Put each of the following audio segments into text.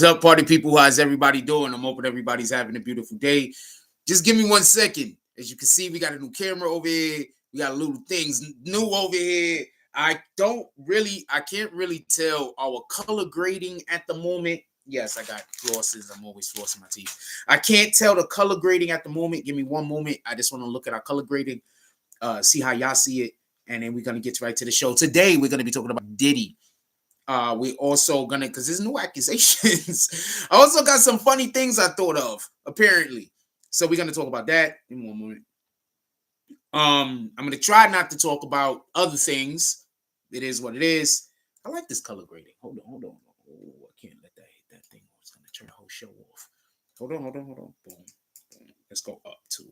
What's up, party people? How's everybody doing? I'm hoping everybody's having a beautiful day. Just give me 1 second. As you can see, we got a new camera over here. We got little things new over here. I can't really tell our color grading at the moment. Yes, I got flosses. I'm always flossing my teeth. I can't tell the color grading at the moment. Give me 1 moment. I just want to look at our color grading, see how y'all see it, and then we're going to get right to the show. Today, we're going to be talking about Diddy. We also gonna, because there's new accusations. I also got some funny things I thought of, apparently. So we're gonna talk about that in 1 moment. I'm gonna try not to talk about other things. It is what it is. I like this color grading. Hold on. Oh, I can't let that hit that thing. It's gonna turn the whole show off. Hold on. Boom. Let's go up too.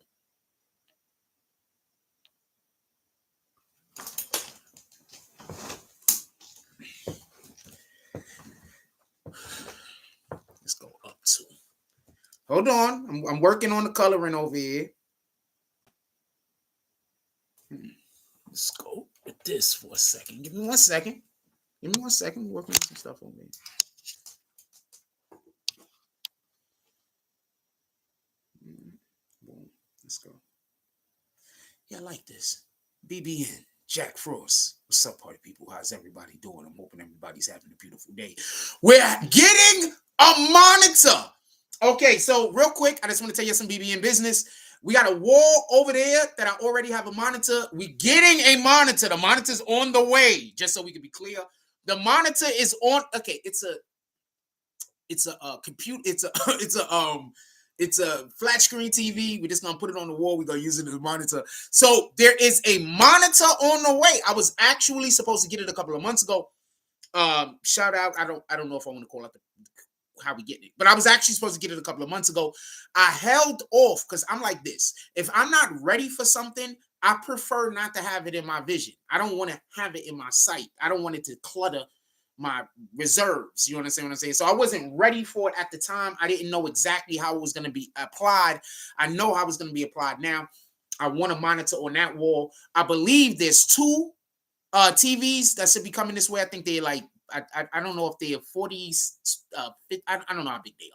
Let's go up too. Hold on. I'm working on the coloring over here. Let's go with this for a second. Give me 1 second. We're working on some stuff over here. Boom. Let's go. Yeah, I like this. BBN, Jack Frost. What's up, party people? How's everybody doing? I'm hoping everybody's having a beautiful day. We're getting a monitor. Okay, so real quick, I just want to tell you some BBN business. We got a wall over there that I already have a monitor. We're getting a monitor. The monitor's on the way, just so we can be clear. The monitor is on. Okay, it's a compute. It's a flat screen TV. We're just gonna put it on the wall. We're gonna use it as a monitor. So there is a monitor on the way. I was actually supposed to get it a couple of months ago. Shout out. I don't know if I want to call out how we get it, but I was actually supposed to get it a couple of months ago. I held off because I'm like this. If I'm not ready for something, I prefer not to have it in my vision. I don't want to have it in my sight. I don't want it to clutter my reserves. You understand what I'm saying? So I wasn't ready for it at the time. I didn't know exactly how it was going to be applied. I know how it's going to be applied now. I want a monitor on that wall. I believe there's 2 TVs that should be coming this way. I think they're like, I don't know if they're 40s. I don't know how big they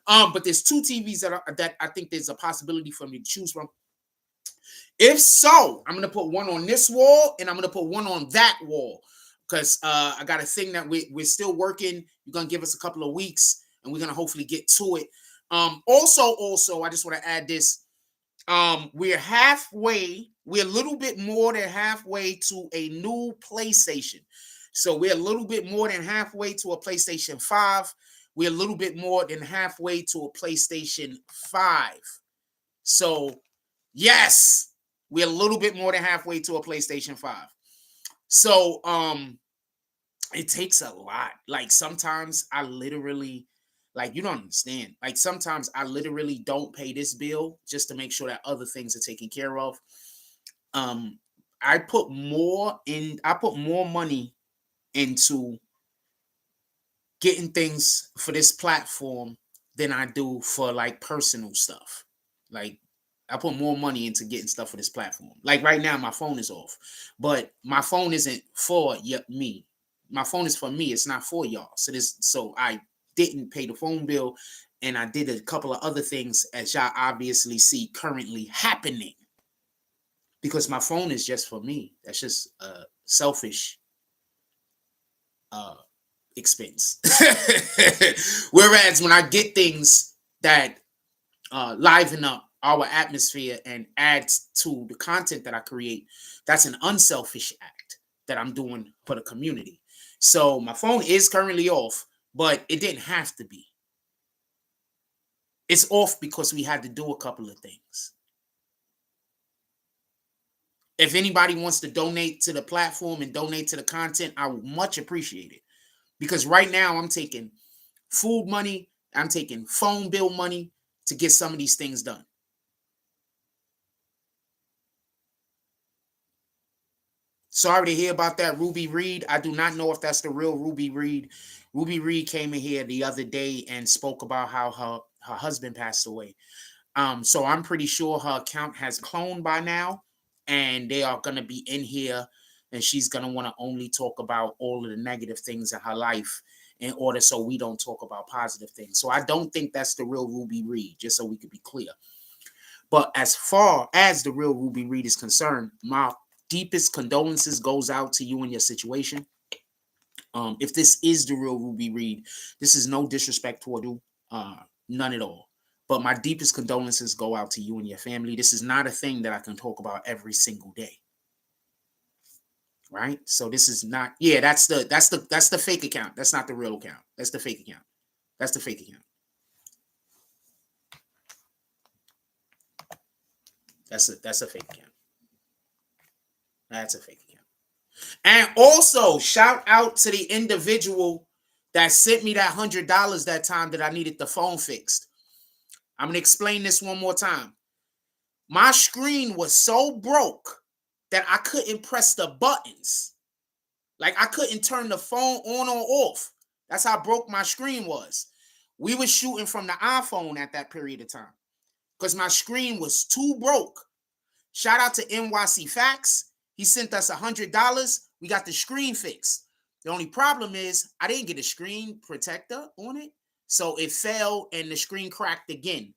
are. But there's 2 TVs that I think there's a possibility for me to choose from. If so, I'm going to put one on this wall and I'm going to put one on that wall. Because I got a thing that we're still working. You're going to give us a couple of weeks, and we're going to hopefully get to it. Also, I just want to add this. We're a little bit more than halfway to a new PlayStation. So we're a little bit more than halfway to a PlayStation 5. We're a little bit more than halfway to a PlayStation 5. So, yes, we're a little bit more than halfway to a PlayStation 5. So, it takes a lot. Like sometimes I literally, like you don't understand. Like sometimes I literally don't pay this bill just to make sure that other things are taken care of. I put more money into getting things for this platform than I do for like personal stuff. Like I put more money into getting stuff for this platform. Like right now, my phone is off, but my phone isn't for me. My phone is for me. It's not for y'all. So I didn't pay the phone bill, and I did a couple of other things, as y'all obviously see currently happening, because my phone is just for me. That's just a selfish expense. Whereas when I get things that liven up our atmosphere and adds to the content that I create, that's an unselfish act that I'm doing for the community. So my phone is currently off, but it didn't have to be. It's off because we had to do a couple of things. If anybody wants to donate to the platform and donate to the content, I would much appreciate it. Because right now I'm taking food money, I'm taking phone bill money to get some of these things done. Sorry to hear about that, Ruby Reed. I do not know if that's the real Ruby Reed. Ruby Reed came in here the other day and spoke about how her husband passed away. So I'm pretty sure her account has cloned by now, and they are going to be in here, and she's going to want to only talk about all of the negative things in her life in order so we don't talk about positive things. So I don't think that's the real Ruby Reed, just so we could be clear. But as far as the real Ruby Reed is concerned, my deepest condolences goes out to you and your situation. If this is the real Ruby Reed, this is no disrespect toward you, none at all. But my deepest condolences go out to you and your family. This is not a thing that I can talk about every single day. Right? So this is not, yeah, that's the fake account. That's not the real account. That's the fake account. That's the fake account. That's a fake account. That's a fake account. And also, shout out to the individual that sent me that $100 that time that I needed the phone fixed. I'm going to explain this one more time. My screen was so broke that I couldn't press the buttons. Like, I couldn't turn the phone on or off. That's how broke my screen was. We were shooting from the iPhone at that period of time because my screen was too broke. Shout out to NYC Facts. He sent us $100. We got the screen fixed. The only problem is I didn't get a screen protector on it, so it fell and the screen cracked again.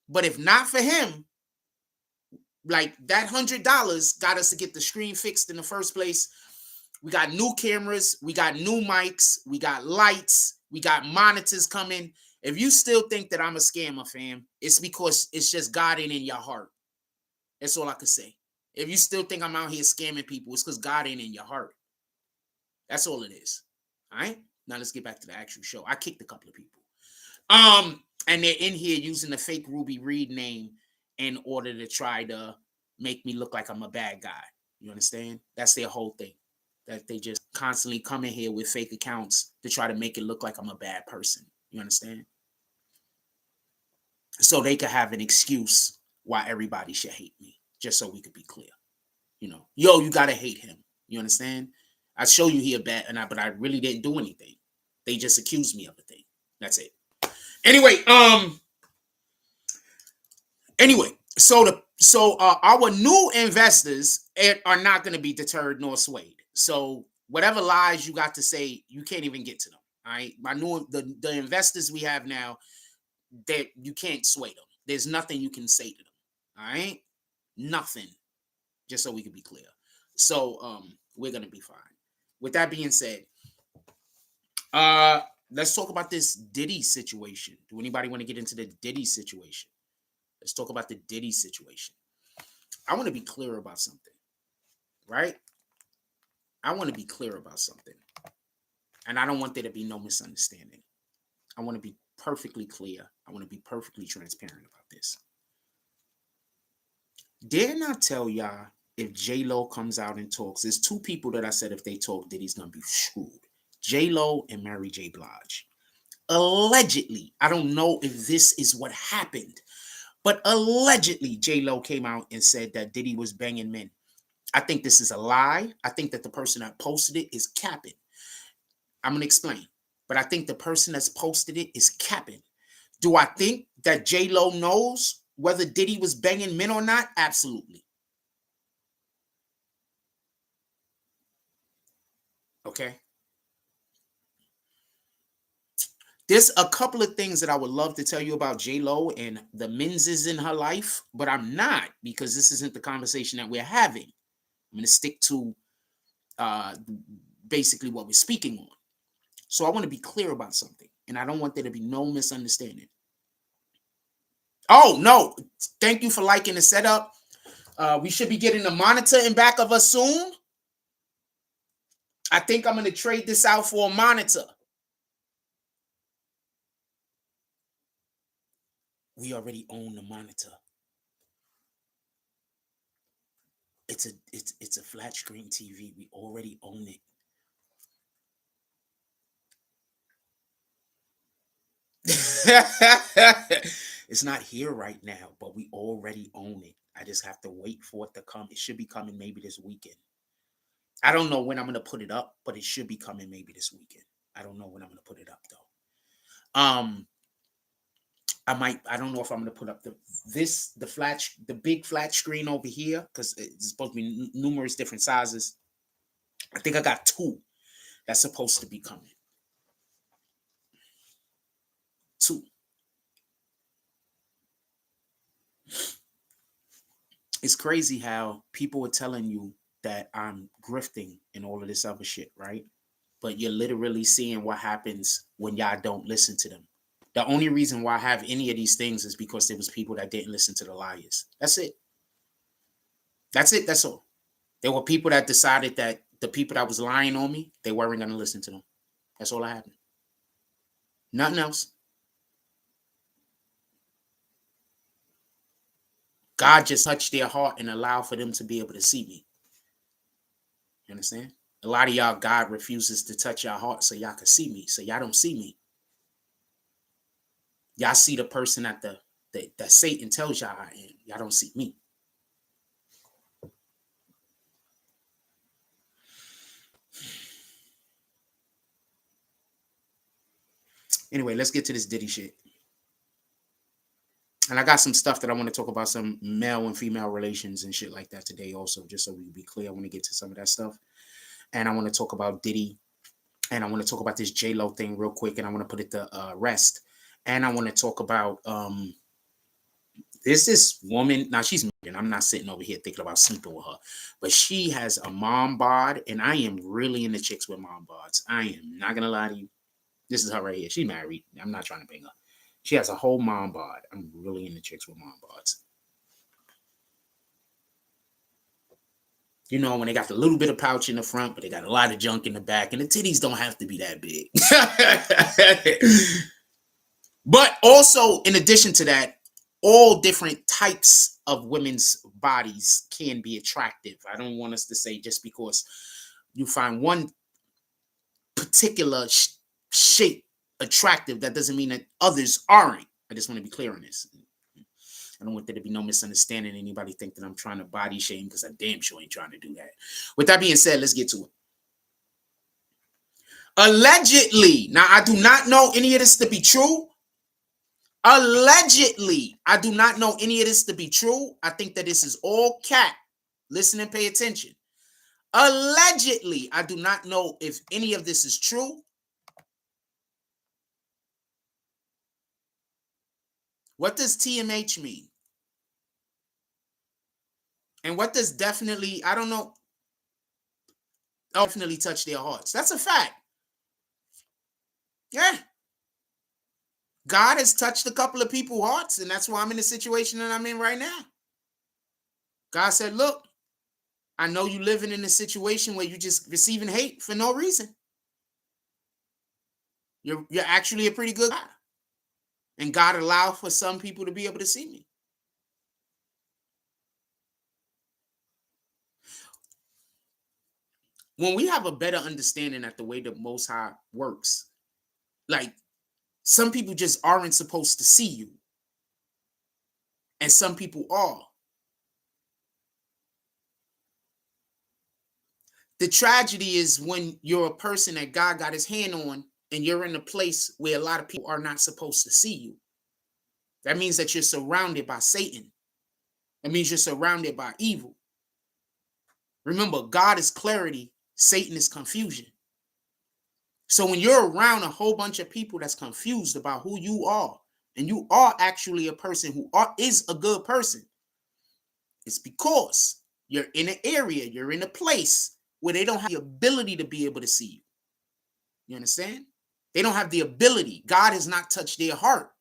But if not for him, like, that $100 got us to get the screen fixed in the first place. We got new cameras, we got new mics, we got lights, we got monitors coming. If you still think that I'm a scammer, fam, it's because it's just God ain't in your heart. That's all I can say. If you still think I'm out here scamming people, it's because God ain't in your heart. That's all it is. All right? Now let's get back to the actual show. I kicked a couple of people. And they're in here using the fake Ruby Reed name in order to try to make me look like I'm a bad guy. You understand? That's their whole thing. That they just constantly come in here with fake accounts to try to make it look like I'm a bad person. You understand? So they could have an excuse why everybody should hate me, just so we could be clear. You know, yo, you gotta hate him. You understand? I show you here bad, but I really didn't do anything. They just accused me of a thing. That's it. Anyway, so our new investors are not going to be deterred nor swayed. So whatever lies you got to say, you can't even get to them. All right, the investors we have now, that you can't sway them. There's nothing you can say to them. All right, nothing. Just so we can be clear. So we're gonna be fine. With that being said, let's talk about this Diddy situation. Do anybody want to get into the Diddy situation? Let's talk about the Diddy situation. I want to be clear about something, right? I want to be clear about something. And I don't want there to be no misunderstanding. I want to be perfectly clear. I want to be perfectly transparent about this. Didn't I tell y'all, if JLo comes out and talks, there's two people that I said if they talk, Diddy's going to be screwed. JLo and Mary J. Blige. Allegedly, I don't know if this is what happened, but allegedly, JLo came out and said that Diddy was banging men. I think this is a lie. I think that the person that posted it is capping. I'm going to explain. But I think the person that's posted it is capping. Do I think that JLo knows whether Diddy was banging men or not? Absolutely. Okay. There's a couple of things that I would love to tell you about JLo and the menses in her life, but I'm not, because this isn't the conversation that we're having. I'm going to stick to basically what we're speaking on. So I want to be clear about something, and I don't want there to be no misunderstanding. Oh, no. Thank you for liking the setup. We should be getting the monitor in back of us soon. I think I'm going to trade this out for a monitor. We already own the monitor. It's a flat screen TV. We already own it. It's not here right now, but we already own it. I just have to wait for it to come. It should be coming maybe this weekend. I don't know when I'm going to put it up, but it should be coming maybe this weekend. I don't know when I'm going to put it up though. I don't know if I'm going to put up the big flat screen over here, because it's supposed to be numerous different sizes. I think I got two that's supposed to be coming. 2. It's crazy how people are telling you that I'm grifting and all of this other shit, right? But you're literally seeing what happens when y'all don't listen to them. The only reason why I have any of these things is because there was people that didn't listen to the liars. That's it. That's it. That's all. There were people that decided that the people that was lying on me, they weren't going to listen to them. That's all that happened. Nothing else. God just touched their heart and allowed for them to be able to see me. You understand? A lot of y'all, God refuses to touch your heart so y'all can see me. So y'all don't see me. Y'all see the person that that Satan tells y'all I am. Y'all don't see me. Anyway, let's get to this Diddy shit. And I got some stuff that I want to talk about, some male and female relations and shit like that today also, just so we can be clear. I want to get to some of that stuff. And I want to talk about Diddy. And I want to talk about this JLo thing real quick. And I want to put it to rest. And I want to talk about, there's this woman. Now, she's married. I'm not sitting over here thinking about sleeping with her. But she has a mom bod. And I am really into chicks with mom bods. I am not going to lie to you. This is her right here. She's married. I'm not trying to bang her. She has a whole mom bod. I'm really into chicks with mom bods. You know, when they got the little bit of pouch in the front, but they got a lot of junk in the back, and the titties don't have to be that big. But also, in addition to that, all different types of women's bodies can be attractive. I don't want us to say just because you find one particular shape attractive, that doesn't mean that others aren't. I just want to be clear on this. I don't want there to be no misunderstanding. Anybody think that I'm trying to body shame, because I damn sure ain't trying to do that. With that being said, let's get to it. Allegedly, now I do not know any of this to be true. Allegedly, I do not know any of this to be true. I think that this is all cap. Listen and pay attention. Allegedly, I do not know if any of this is true. What does TMH mean? And what does definitely, I don't know, definitely touch their hearts? That's a fact. Yeah. God has touched a couple of people's hearts, and that's why I'm in the situation that I'm in right now. God said, look, I know you living in a situation where you're just receiving hate for no reason. You're actually a pretty good guy. And God allowed for some people to be able to see me. When we have a better understanding at the way the Most High works, like some people just aren't supposed to see you. And some people are. The tragedy is when you're a person that God got his hand on and you're in a place where a lot of people are not supposed to see you. That means that you're surrounded by Satan. That means you're surrounded by evil. Remember, God is clarity, Satan is confusion. So when you're around a whole bunch of people that's confused about who you are, and you are actually a person who is a good person, it's because you're in an area, you're in a place where they don't have the ability to be able to see you. You understand? They don't have the ability. God has not touched their heart.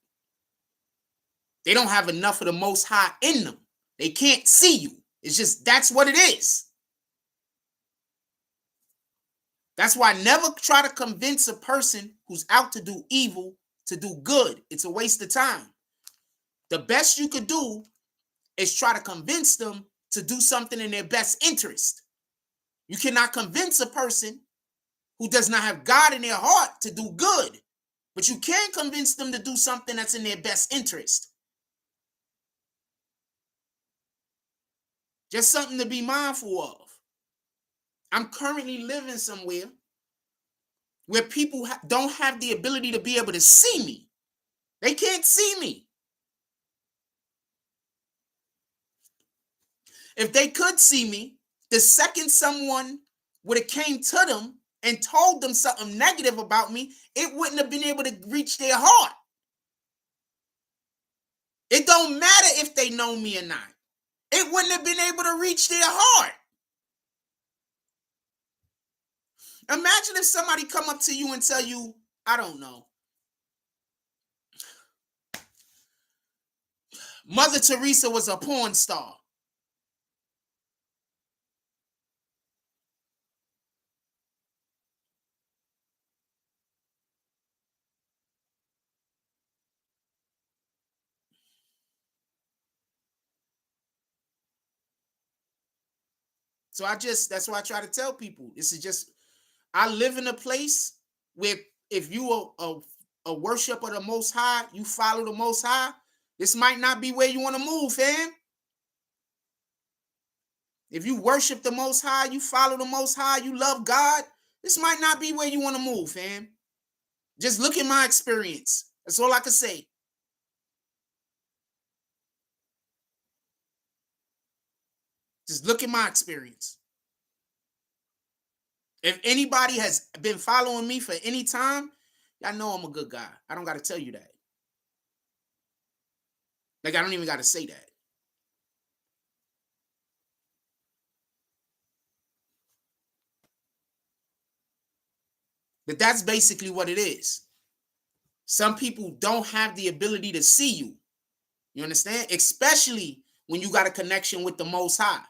They don't have enough of the Most High in them. They can't see you. It's just, that's what it is. That's why I never try to convince a person who's out to do evil to do good. It's a waste of time. The best you could do is try to convince them to do something in their best interest. You cannot convince a person who does not have God in their heart to do good, but you can convince them to do something that's in their best interest. Just something to be mindful of. I'm currently living somewhere where people don't have the ability to be able to see me. They can't see me. If they could see me, the second someone would have came to them and told them something negative about me, it wouldn't have been able to reach their heart. don't matter if they know me or not. It wouldn't have been able to reach their heart. Imagine if somebody come up to you and tell you, I don't know, Mother Teresa was a porn star. So that's why I try to tell people. This is just, I live in a place where if you are a worshiper of the Most High, you follow the Most High, this might not be where you want to move, fam. If you worship the Most High, you follow the Most High, you love God, this might not be where you want to move, fam. Just look at my experience. That's all I can say. Just look at my experience. If anybody has been following me for any time, y'all know I'm a good guy. I don't got to tell you that. Like, I don't even got to say that. But that's basically what it is. Some people don't have the ability to see you. You understand? Especially when you got a connection with the Most High.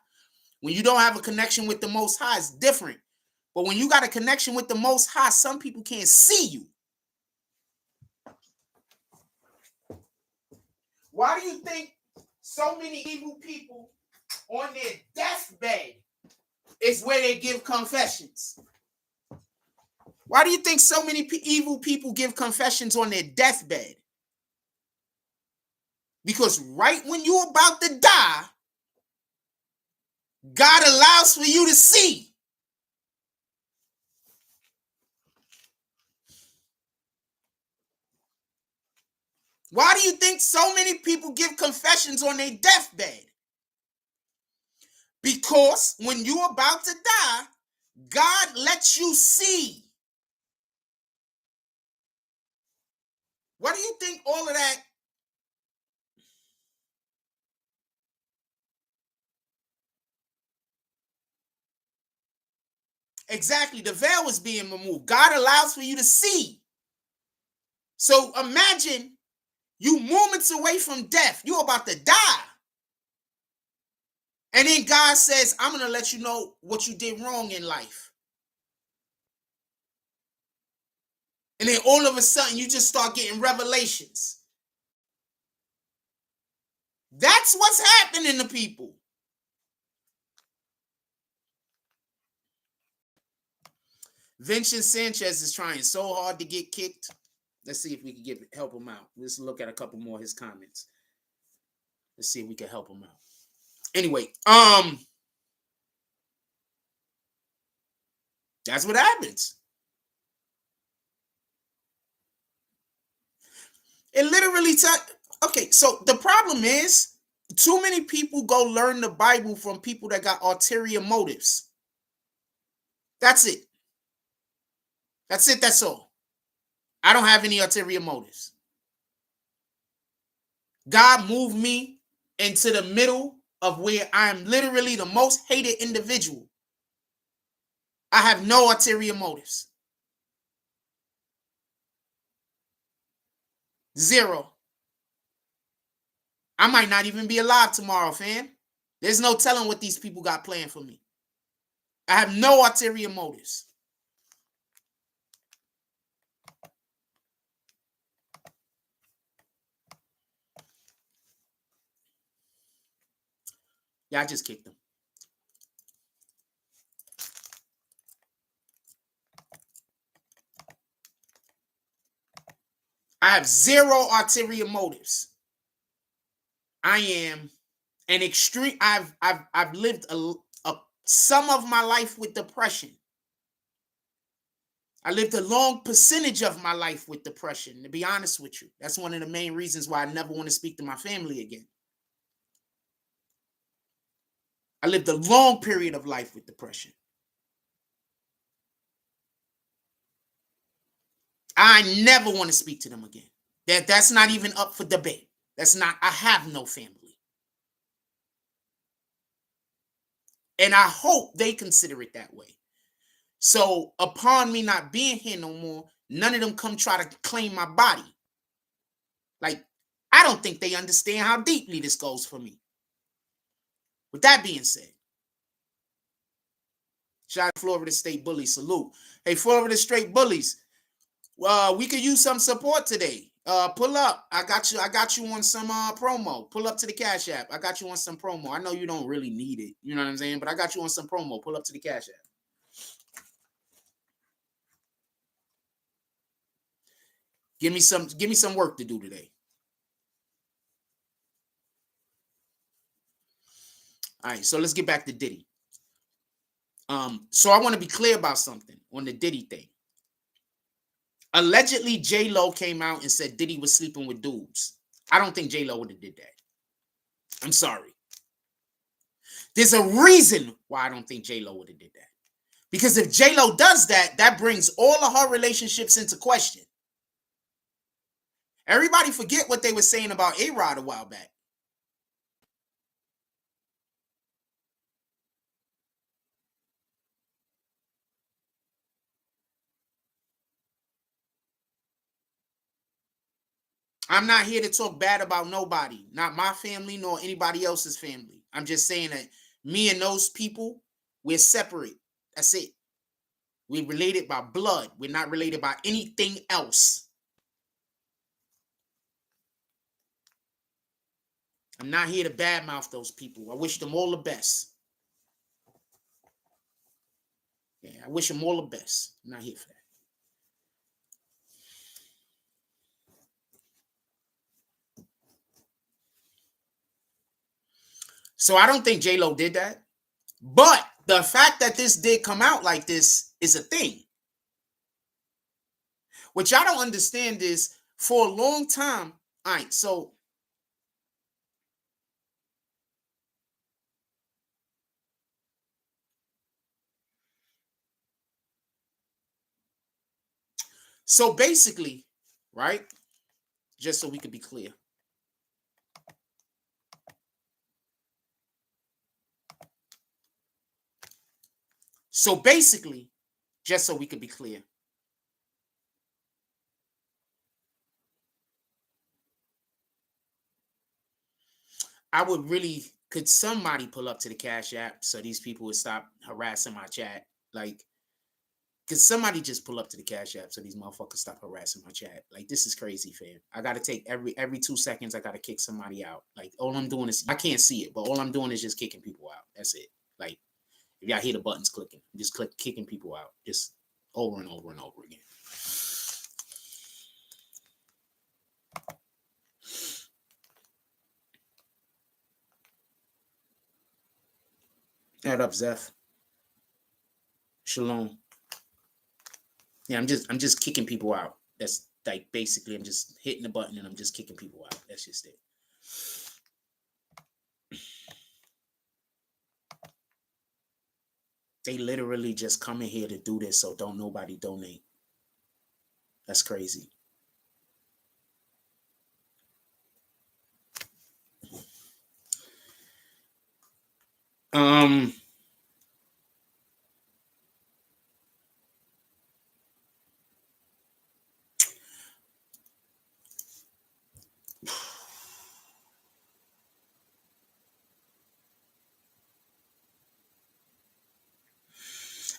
When you don't have a connection with the Most High, it's different. But when you got a connection with the Most High, some people can't see you. Why do you think so many evil people on their deathbed is where they give confessions? Why do you think so many evil people give confessions on their deathbed? Because right when you're about to die, God allows for you to see. Why do you think so many people give confessions on their deathbed? Because when you're about to die, God lets you see. What do you think all of that? Exactly, the veil is being removed. God allows for you to see. So imagine you moments away from death. You're about to die. And then God says, I'm going to let you know what you did wrong in life. And then all of a sudden, you just start getting revelations. That's what's happening to people. Vincent Sanchez is trying so hard to get kicked. Let's see if we can help him out. Let's look at a couple more of his comments. Let's see if we can help him out. Anyway, that's what happens. It literally okay, so the problem is too many people go learn the Bible from people that got ulterior motives. That's it. That's it. That's all. I don't have any ulterior motives. God moved me into the middle of where I am literally the most hated individual. I have no ulterior motives. Zero. I might not even be alive tomorrow, fam. There's no telling what these people got planned for me. I have no ulterior motives. Yeah, I just kicked them. I have zero ulterior motives. I am an extreme. I've lived some of my life with depression. I lived a long percentage of my life with depression, to be honest with you. That's one of the main reasons why I never want to speak to my family again. I lived a long period of life with depression. I never want to speak to them again. That's not even up for debate. I have no family. And I hope they consider it that way. So upon me not being here no more, none of them come try to claim my body. Like, I don't think they understand how deeply this goes for me. With that being said, shout out to Florida State Bullies. Salute. Hey, Florida State Bullies. We could use some support today. Pull up. I got you on some promo. Pull up to the Cash App. I got you on some promo. I know you don't really need it. You know what I'm saying? But I got you on some promo. Pull up to the Cash App. Give me some work to do today. All right, so let's get back to Diddy. So I want to be clear about something on the Diddy thing. Allegedly, JLo came out and said Diddy was sleeping with dudes. I don't think JLo would have did that. I'm sorry. There's a reason why I don't think JLo would have did that. Because if JLo does that, that brings all of her relationships into question. Everybody forget what they were saying about A-Rod a while back. I'm not here to talk bad about nobody, not my family nor anybody else's family. I'm just saying that me and those people, we're separate. That's it. We're related by blood. We're not related by anything else. I'm not here to badmouth those people. I wish them all the best. Yeah, I wish them all the best. I'm not here for that. So I don't think JLo did that. But the fact that this did come out like this is a thing. What y'all don't understand is for a long time, all right, so basically, right, just so we could be clear. So basically, just so we could be clear, I would really, could somebody pull up to the Cash App so these people would stop harassing my chat? Like, could somebody just pull up to the Cash App so these motherfuckers stop harassing my chat? Like, this is crazy, fam. I gotta take every 2 seconds, I gotta kick somebody out. Like, all I'm doing is, I can't see it, but all I'm doing is just kicking people out. That's it. Like, if y'all hear the buttons clicking, just kicking people out, just over and over and over again. Add up, Zeph. Shalom. Yeah, I'm just kicking people out. That's like basically I'm just hitting the button and I'm just kicking people out. That's just it. They literally just come in here to do this, so don't nobody donate. That's crazy.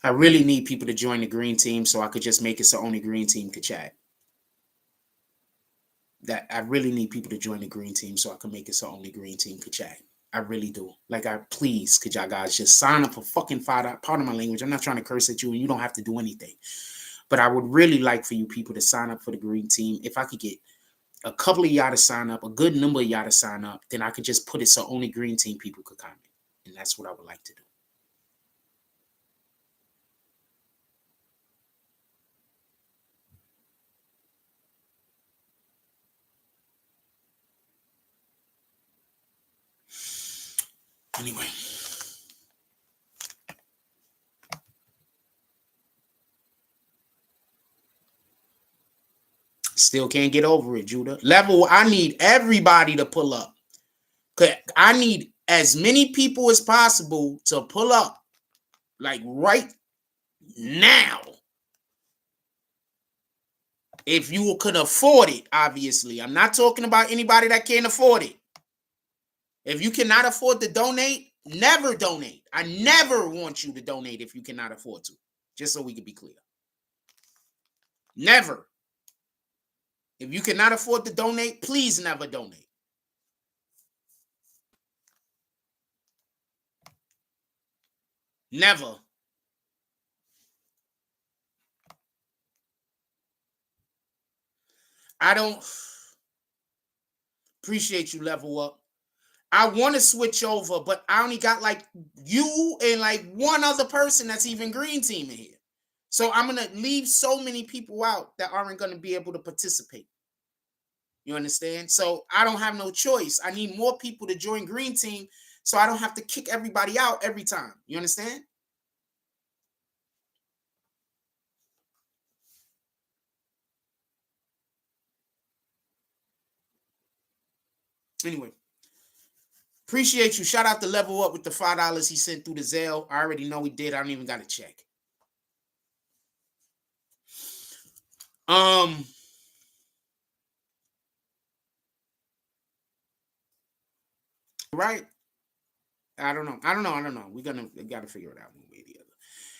I really need people to join the green team so I could just make it so only green team could chat. That I really need people to join the green team so I can make it so only green team could chat. I really do. Like, please, could y'all guys just sign up for fucking $5? Pardon my language. I'm not trying to curse at you, and you don't have to do anything. But I would really like for you people to sign up for the green team. If I could get a couple of y'all to sign up, a good number of y'all to sign up, then I could just put it so only green team people could comment. And that's what I would like to do. Anyway. Still can't get over it, Judah. Level, I need everybody to pull up. I need as many people as possible to pull up, like right now. If you could afford it, obviously. I'm not talking about anybody that can't afford it. If you cannot afford to donate, never donate. I never want you to donate if you cannot afford to. Just so we can be clear. Never. If you cannot afford to donate, please never donate. Never. I don't appreciate you, Level Up. I want to switch over, but I only got like you and like one other person that's even green teaming here. So I'm going to leave so many people out that aren't going to be able to participate. You understand? So I don't have no choice. I need more people to join green team so I don't have to kick everybody out every time. You understand? Anyway, appreciate you. Shout out to Level Up with the $5 he sent through the Zelle. I already know he did. I don't even got to check. Right? I don't know. We got to figure it out one way or the other.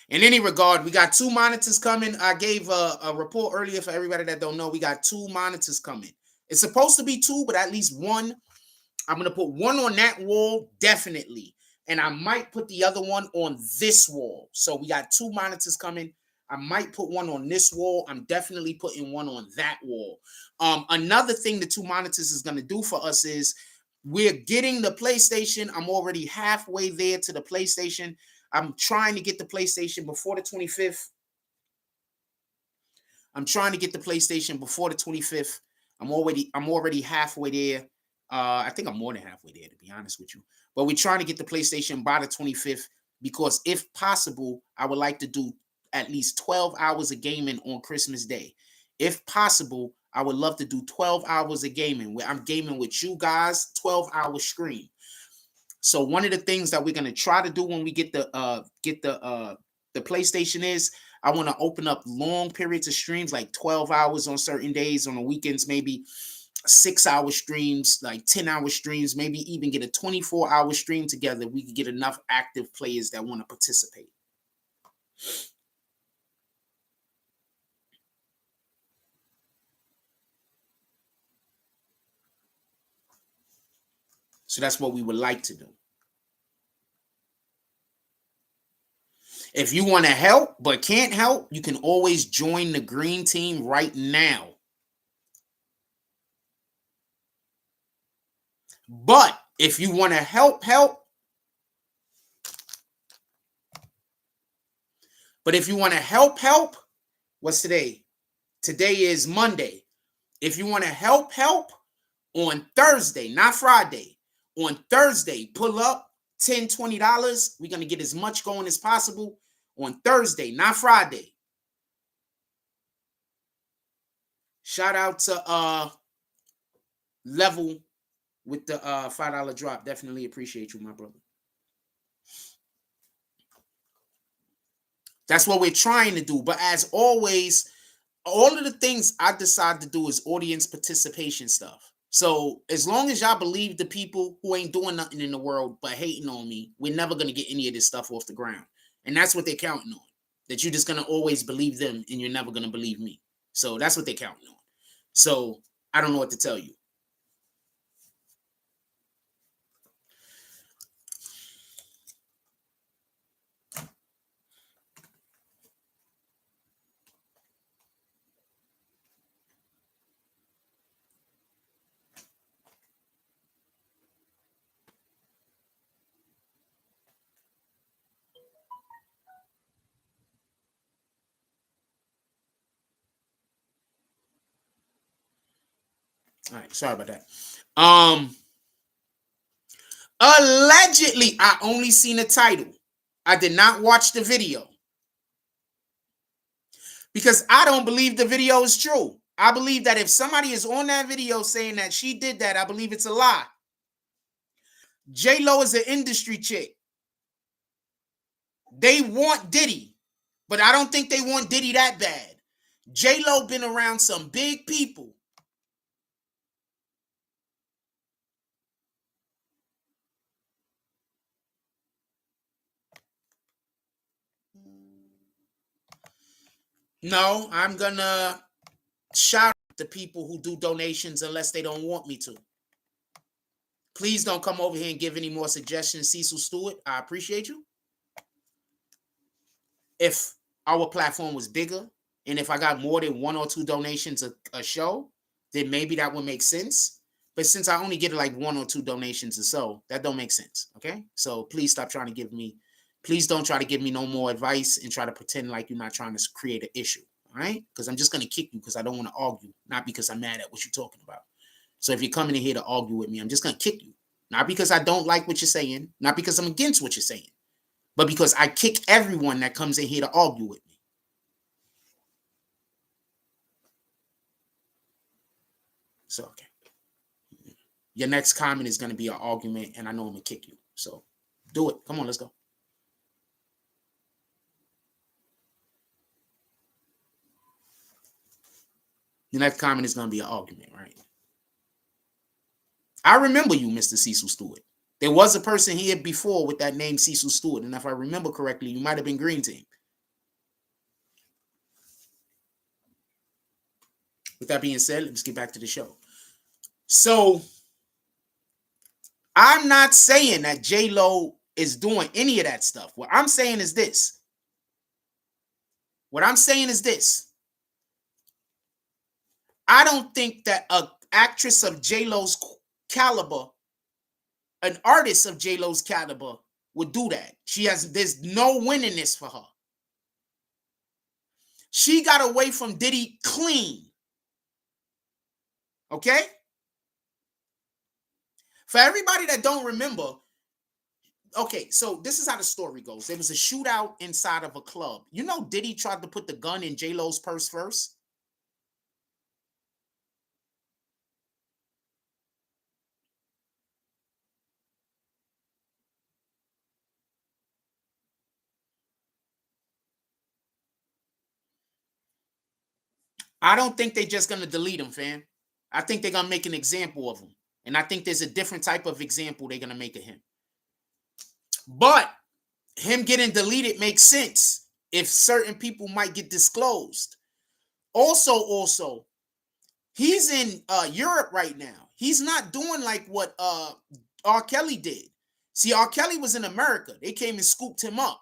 In any regard, we got 2 monitors coming. I gave a report earlier for everybody that don't know. We got 2 monitors coming. It's supposed to be 2, but at least 1. I'm going to put 1 on that wall, definitely. And I might put the other one on this wall. So we got 2 monitors coming. I might put 1 on this wall. I'm definitely putting 1 on that wall. Another thing the 2 monitors is going to do for us is we're getting the PlayStation. I'm already halfway there to the PlayStation. I'm trying to get the PlayStation before the 25th. I'm trying to get the PlayStation before the 25th. I'm already halfway there. I think I'm more than halfway there, to be honest with you. But we're trying to get the PlayStation by the 25th because if possible, I would like to do at least 12 hours of gaming on Christmas Day. If possible, I would love to do 12 hours of gaming where I'm gaming with you guys, 12-hour stream. So one of the things that we're going to try to do when we get the PlayStation is I want to open up long periods of streams, like 12 hours on certain days, on the weekends, maybe 6-hour streams, like 10-hour streams, maybe even get a 24-hour stream together. We could get enough active players that want to participate. So that's what we would like to do. If you want to help but can't help, you can always join the green team right now. But if you want to help. But if you want to help, what's today? Today is Monday. If you want to help on Thursday, not Friday, on Thursday, pull up $10, $20. We're going to get as much going as possible on Thursday, not Friday. Shout out to Level with the $5 drop. Definitely appreciate you, my brother. That's what we're trying to do. But as always, all of the things I decide to do is audience participation stuff. So as long as y'all believe the people who ain't doing nothing in the world but hating on me, we're never going to get any of this stuff off the ground. And that's what they're counting on. That you're just going to always believe them and you're never going to believe me. So that's what they're counting on. So I don't know what to tell you. All right, sorry about that. Allegedly, I only seen the title. I did not watch the video. Because I don't believe the video is true. I believe that if somebody is on that video saying that she did that, I believe it's a lie. JLo is an industry chick. They want Diddy, but I don't think they want Diddy that bad. JLo been around some big people. No, I'm gonna shout out the people who do donations unless they don't want me to. Please don't come over here and give any more suggestions, Cecil Stewart. I appreciate you. If our platform was bigger and if I got more than 1 or 2 donations a show, then maybe that would make sense. But since I only get like 1 or 2 donations or so, that don't make sense. Okay. So please stop trying to give me, please don't try to give me no more advice and try to pretend like you're not trying to create an issue. All right. Because I'm just going to kick you because I don't want to argue, not because I'm mad at what you're talking about. So if you're coming in here to argue with me, I'm just going to kick you. Not because I don't like what you're saying, not because I'm against what you're saying, but because I kick everyone that comes in here to argue with me. So, okay. Your next comment is going to be an argument, and I know I'm going to kick you. So, do it. Come on, let's go. Your next comment is going to be an argument, right? I remember you, Mr. Cecil Stewart. There was a person here before with that name, Cecil Stewart, and if I remember correctly, you might have been Green Team. With that being said, let's get back to the show. So, I'm not saying that JLo is doing any of that stuff. What I'm saying is this. I don't think that an actress of JLo's caliber, an artist of JLo's caliber, would do that. There's no winning this for her. She got away from Diddy clean. Okay? For everybody that don't remember, okay, so this is how the story goes. There was a shootout inside of a club. You know Diddy tried to put the gun in JLo's purse first? I don't think they're just going to delete him, fam. I think they're going to make an example of him. And I think there's a different type of example they're going to make of him. But him getting deleted makes sense if certain people might get disclosed. Also, he's in Europe right now. He's not doing like what R. Kelly did. See, R. Kelly was in America. They came and scooped him up.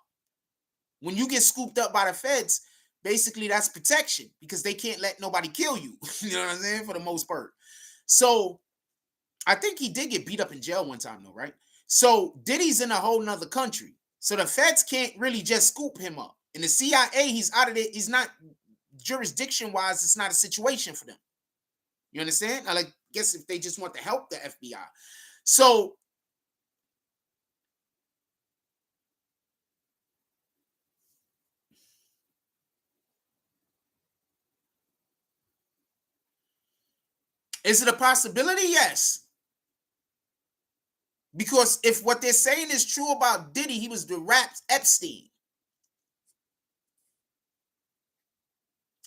When you get scooped up by the feds, basically that's protection because they can't let nobody kill you. You know what I'm saying? For the most part. So I think he did get beat up in jail one time though, right? So Diddy's in a whole nother country. So the feds can't really just scoop him up. And the CIA, he's out of it. He's not jurisdiction-wise, it's not a situation for them. You understand? I guess if they just want to help the FBI. So is it a possibility? Yes. Because if what they're saying is true about Diddy, he was the rap's Epstein.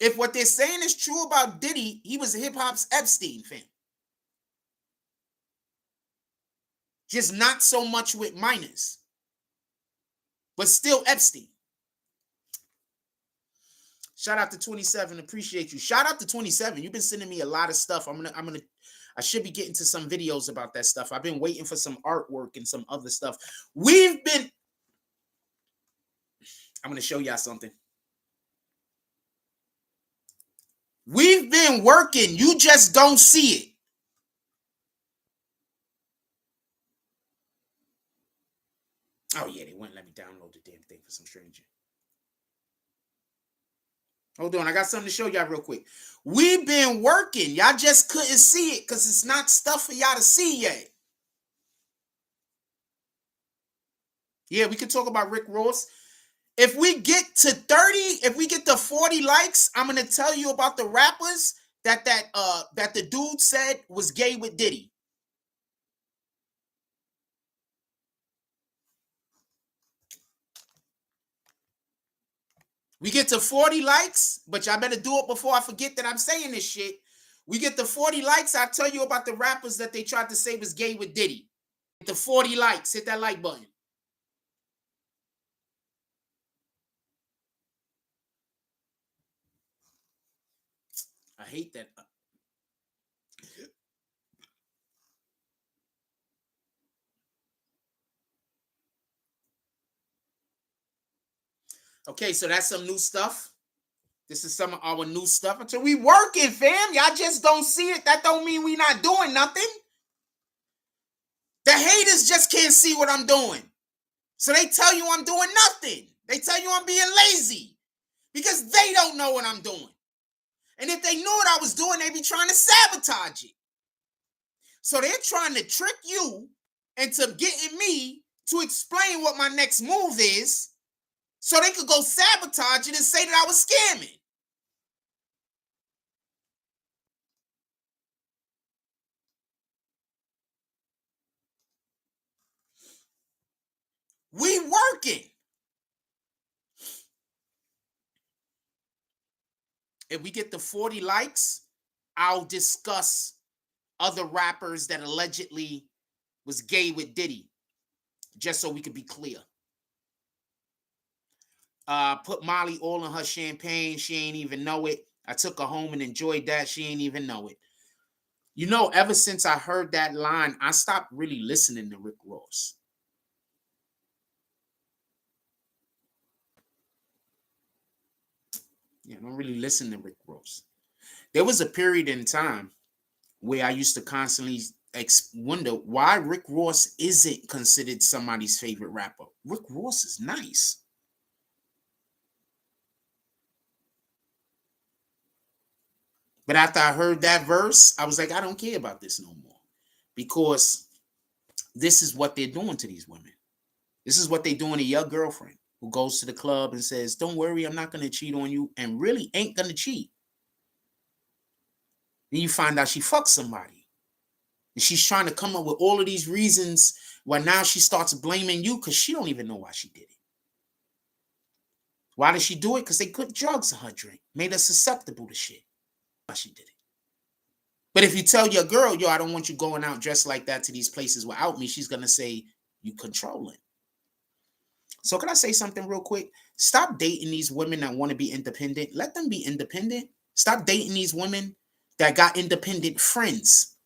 If what they're saying is true about Diddy, he was hip-hop's Epstein, fam. Just not so much with minors. But still Epstein. Shout out to 27. Appreciate you. Shout out to 27. You've been sending me a lot of stuff. I should be getting to some videos about that stuff. I've been waiting for some artwork and some other stuff. I'm going to show y'all something. We've been working. You just don't see it. Oh, yeah, they wouldn't let me download the damn thing for some stranger. Hold on, I got something to show y'all real quick. We've been working. Y'all just couldn't see it because it's not stuff for y'all to see yet. Yeah, we could talk about Rick Ross. If we get to 30, if we get to 40 likes, I'm going to tell you about the rappers that the dude said was gay with Diddy. We get to 40 likes, but y'all better do it before I forget that I'm saying this shit. We get to 40 likes, I'll tell you about the rappers that they tried to say was gay with Diddy. Get to 40 likes, hit that like button. I hate that. Okay, so that's some new stuff. This is some of our new stuff. Until we working, fam. Y'all just don't see it. That don't mean we not doing nothing. The haters just can't see what I'm doing. So they tell you I'm doing nothing. They tell you I'm being lazy because they don't know what I'm doing. And if they knew what I was doing, they'd be trying to sabotage it. So they're trying to trick you into getting me to explain what my next move is so they could go sabotage it and say that I was scamming. We working. If we get the 40 likes, I'll discuss other rappers that allegedly was gay with Diddy, just so we could be clear. Put Molly all in her champagne. She ain't even know it. I took her home and enjoyed that. She ain't even know it. You know, ever since I heard that line, I stopped really listening to Rick Ross. Yeah, I don't really listen to Rick Ross. There was a period in time where I used to constantly wonder why Rick Ross isn't considered somebody's favorite rapper. Rick Ross is nice. But after I heard that verse, I was like, I don't care about this no more. Because this is what they're doing to these women. This is what they're doing to your girlfriend who goes to the club and says, don't worry, I'm not going to cheat on you, and really ain't going to cheat. Then you find out she fucked somebody. And she's trying to come up with all of these reasons why now she starts blaming you because she don't even know why she did it. Why did she do it? Because they put drugs in her drink, made her susceptible to shit. Why she did it. But if you tell your girl, yo, I don't want you going out dressed like that to these places without me, she's going to say, you controlling. So can I say something real quick? Stop dating these women that want to be independent. Let them be independent. Stop dating these women that got independent friends.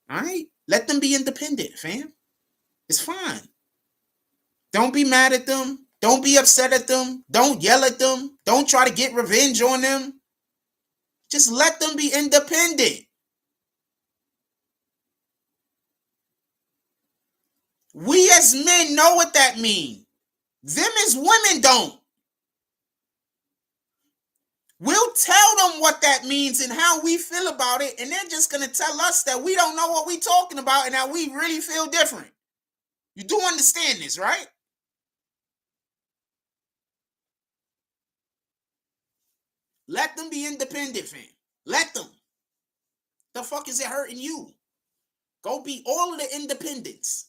All right? Let them be independent, fam. It's fine. Don't be mad at them. Don't be upset at them. Don't yell at them. Don't try to get revenge on them. Just let them be independent. We as men know what that means. Them as women don't. We'll tell them what that means and how we feel about it, and they're just going to tell us that we don't know what we're talking about and that we really feel different. You do understand this, right? Let them be independent, fam. Let them. The fuck is it hurting you? Go be all of the independents.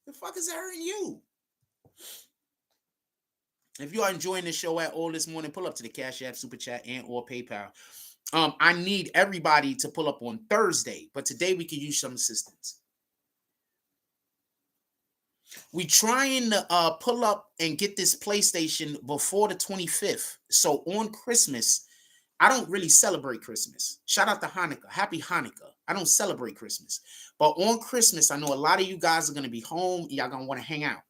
The fuck is it hurting you? If you are enjoying the show at all this morning, pull up to the Cash App, Super Chat, and or PayPal. I need everybody to pull up on Thursday, but today we could use some assistance. We trying to pull up and get this PlayStation before the 25th. So on Christmas, I don't really celebrate Christmas. Shout out to Hanukkah. Happy Hanukkah. I don't celebrate Christmas. But on Christmas, I know a lot of you guys are going to be home and y'all going to want to hang out.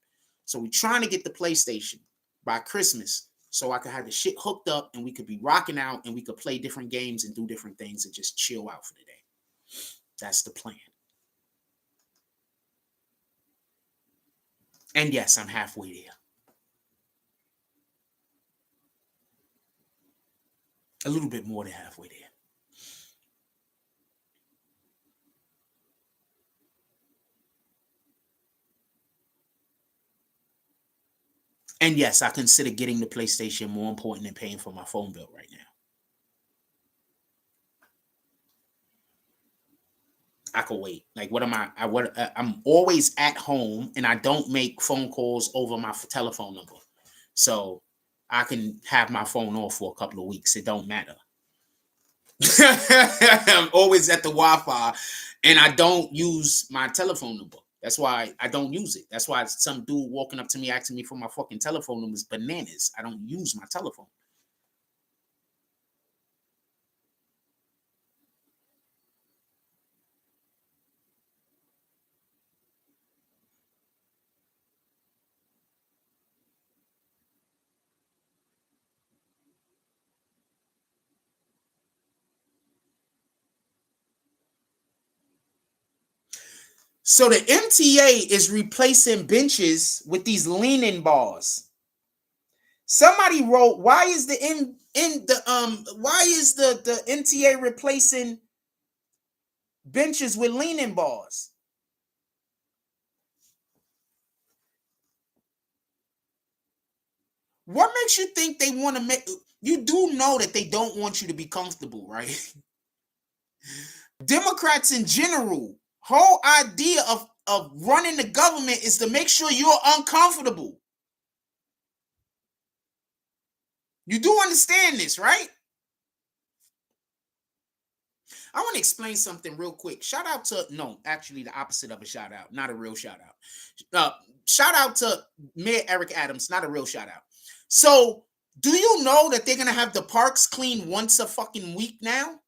So we're trying to get the PlayStation by Christmas so I could have the shit hooked up and we could be rocking out and we could play different games and do different things and just chill out for the day. That's the plan. And yes, I'm halfway there. A little bit more than halfway there. And yes, I consider getting the PlayStation more important than paying for my phone bill right now. I could wait. Like, what am I'm always at home, and I don't make phone calls over my telephone number, so I can have my phone off for a couple of weeks. It don't matter. I'm always at the Wi-Fi, and I don't use my telephone number. That's why I don't use it. That's why some dude walking up to me asking me for my fucking telephone number is bananas. I don't use my telephone. So the MTA is replacing benches with these leaning bars. Somebody wrote, why is the MTA replacing benches with leaning bars? What makes you think they want to make you do know that they don't want you to be comfortable, right? Democrats in general, whole idea of running the government is to make sure you're uncomfortable. You do understand this, right? I want to explain something real quick. Shout out to, no, actually the opposite of a shout out, not a real shout out. Shout out to Mayor Eric Adams, not a real shout out. So, do you know that they're going to have the parks clean once a fucking week now?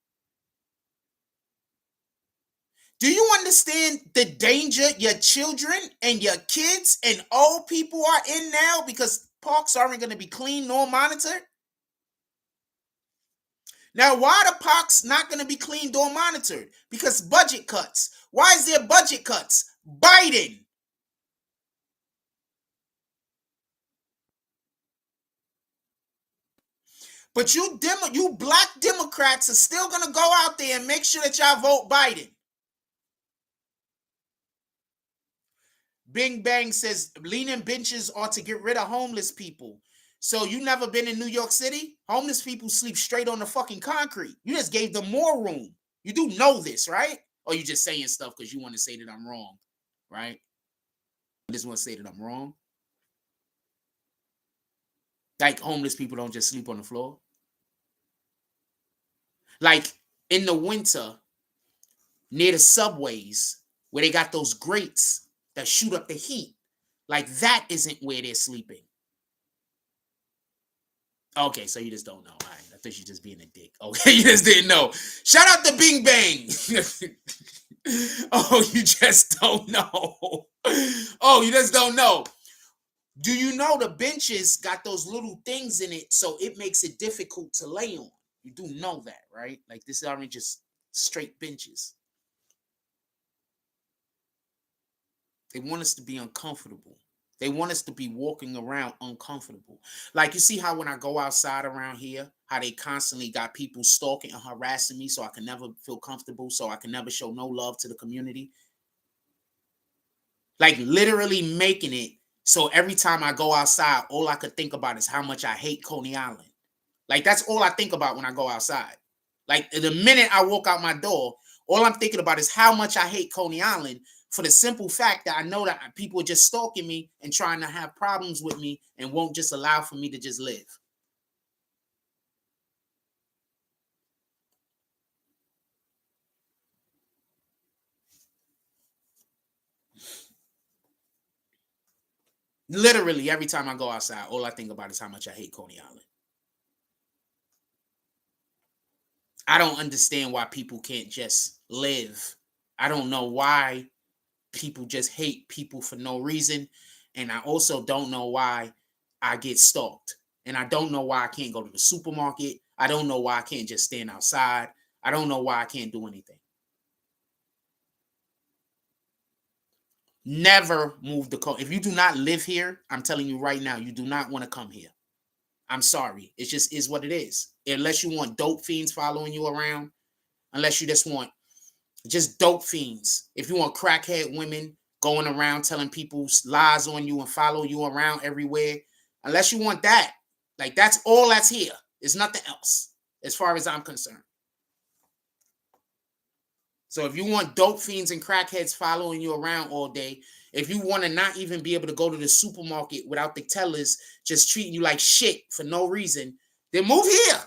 Do you understand the danger your children and your kids and old people are in now because parks aren't going to be clean nor monitored? Now, why are the parks not going to be cleaned or monitored? Because budget cuts. Why is there budget cuts? Biden. But you black Democrats are still going to go out there and make sure that y'all vote Biden. Bing Bang says leaning benches are to get rid of homeless people. So you never been in New York City? Homeless people sleep straight on the fucking concrete. You just gave them more room. You do know this, right? Or you just saying stuff because you want to say that I'm wrong, right? You just want to say that I'm wrong. Like homeless people don't just sleep on the floor. Like in the winter, near the subways, where they got those grates that shoot up the heat. Like that isn't where they're sleeping. Okay, so you just don't know. All right, I thought you just being a dick. Okay, you just didn't know. Shout out to Bing Bang. Oh, you just don't know. Oh, you just don't know. Do you know the benches got those little things in it, so it makes it difficult to lay on? You do know that, right? Like this aren't just straight benches. They want us to be uncomfortable. They want us to be walking around uncomfortable. Like you see how when I go outside around here, how they constantly got people stalking and harassing me so I can never feel comfortable, so I can never show no love to the community. Like literally making it so every time I go outside, all I could think about is how much I hate Coney Island. Like that's all I think about when I go outside. Like the minute I walk out my door, all I'm thinking about is how much I hate Coney Island, for the simple fact that I know that people are just stalking me and trying to have problems with me and won't just allow for me to just live. Literally every time I go outside, all I think about is how much I hate Coney Island. I don't understand why people can't just live. I don't know why people just hate people for no reason. And I also don't know why I get stalked. And I don't know why I can't go to the supermarket. I don't know why I can't just stand outside. I don't know why I can't do anything. Never move the coast. If you do not live here, I'm telling you right now, you do not want to come here. I'm sorry. It just is what it is. Unless you want dope fiends following you around, unless you just want just dope fiends. If you want crackhead women going around telling people lies on you and follow you around everywhere, Unless you want that. Like, that's all that's here. There's nothing else as far as I'm concerned. So if you want dope fiends and crackheads following you around all day, if you want to not even be able to go to the supermarket without the tellers just treating you like shit for no reason, then move here.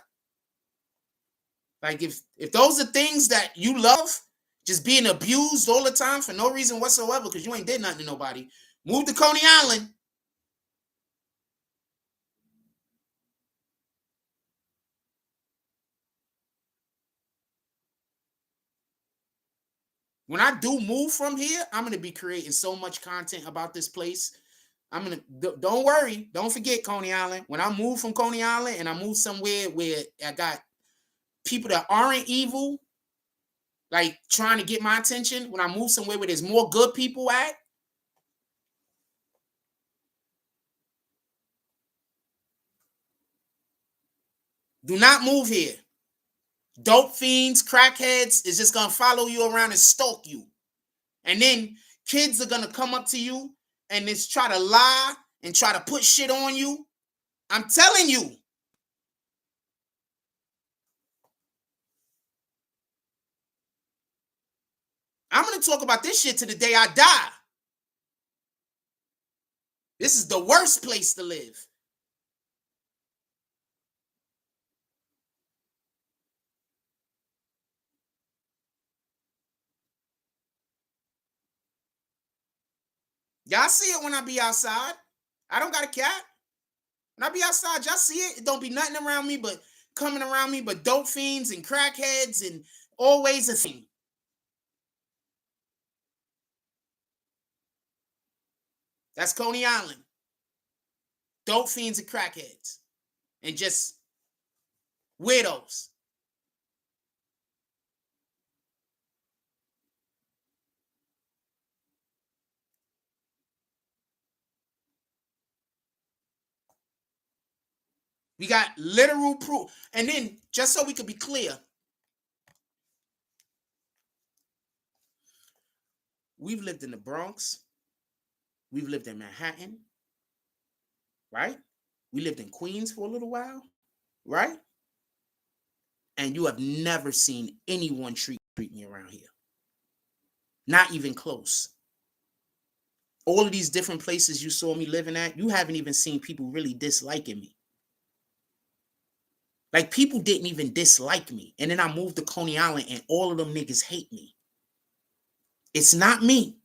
Like, if those are things that you love, just being abused all the time for no reason whatsoever because you ain't did nothing to nobody, move to Coney Island. When I do move from here, I'm going to be creating so much content about this place. Don't worry. Don't forget Coney Island. When I move from Coney Island and I move somewhere where I got people that aren't evil, like trying to get my attention, when I move somewhere where there's more good people at, do not move here. Dope fiends, crackheads is just going to follow you around and stalk you. And then kids are going to come up to you and just try to lie and try to put shit on you. I'm telling you. I'm going to talk about this shit to the day I die. This is the worst place to live. Y'all see it when I be outside. I don't got a cat. When I be outside, y'all see it. It don't be nothing around me but coming around me but dope fiends and crackheads and always a thing. That's Coney Island. Dope fiends and crackheads. And just weirdos. We got literal proof. And then, just so we could be clear, we've lived in the Bronx. We've lived in Manhattan. Right? We lived in Queens for a little while. Right? And you have never seen anyone treat me around here. Not even close. All of these different places you saw me living at, you haven't even seen people really disliking me. Like, people didn't even dislike me. And then I moved to Coney Island and all of them niggas hate me. It's not me.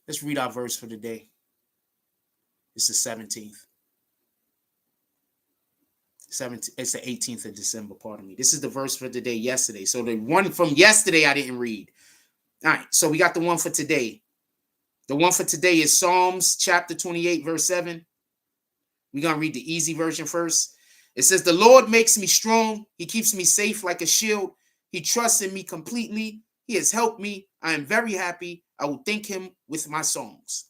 Let's read our verse for the day. It's the 17th. It's the 18th of December, pardon me. This is the verse for today, yesterday. So the one from yesterday I didn't read. All right, so we got the one for today. The one for today is Psalms chapter 28, verse 7. We're going to read the easy version first. It says, the Lord makes me strong. He keeps me safe like a shield. He trusts in me completely. He has helped me. I am very happy. I will thank him with my songs.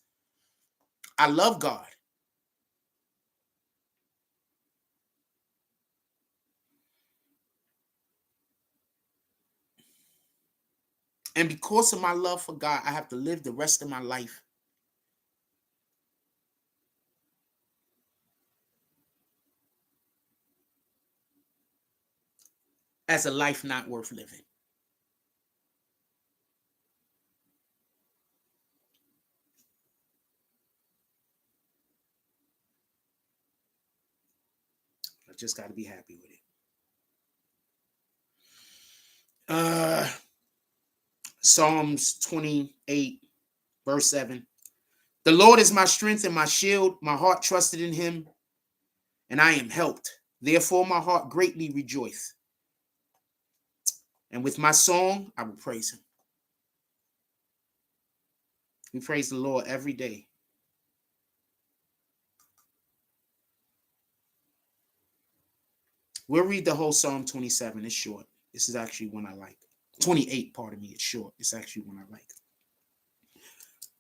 I love God. And because of my love for God, I have to live the rest of my life as a life not worth living. I just got to be happy with it. Psalms 28, verse 7. The Lord is my strength and my shield. My heart trusted in him, and I am helped. Therefore, my heart greatly rejoiceth. And with my song, I will praise him. We praise the Lord every day. We'll read the whole Psalm 27. It's short. This is actually one I like. 28, pardon me. It's short. It's actually one I like.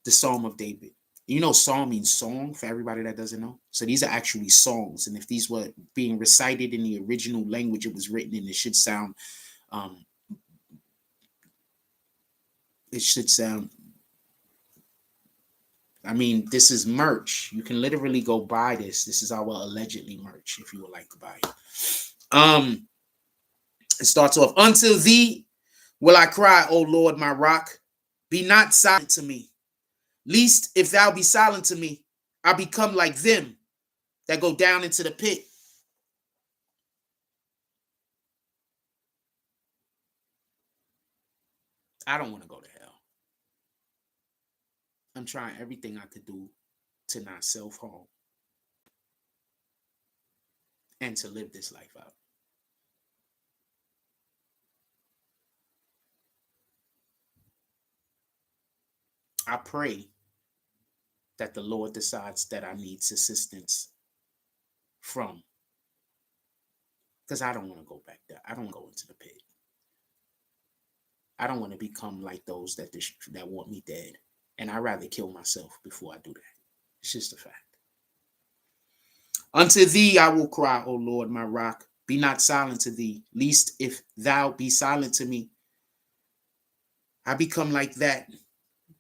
The Psalm of David. You know, psalm means song, for everybody that doesn't know. So these are actually songs. And if these were being recited in the original language it was written in, it should sound, um, I mean, this is merch. You can literally go buy this. This is our allegedly merch if you would like to buy it. It starts off, until thee will I cry, O Lord, my rock. Be not silent to me. Least if thou be silent to me, I become like them that go down into the pit. I don't want to go to hell. I'm trying everything I could do to not self-harm and to live this life out. I pray that the Lord decides that I need assistance from, because I don't want to go back there. I don't go into the pit. I don't want to become like those that want me dead. And I'd rather kill myself before I do that. It's just a fact. Unto thee I will cry, O Lord, my rock. Be not silent to thee, least if thou be silent to me, I become like that,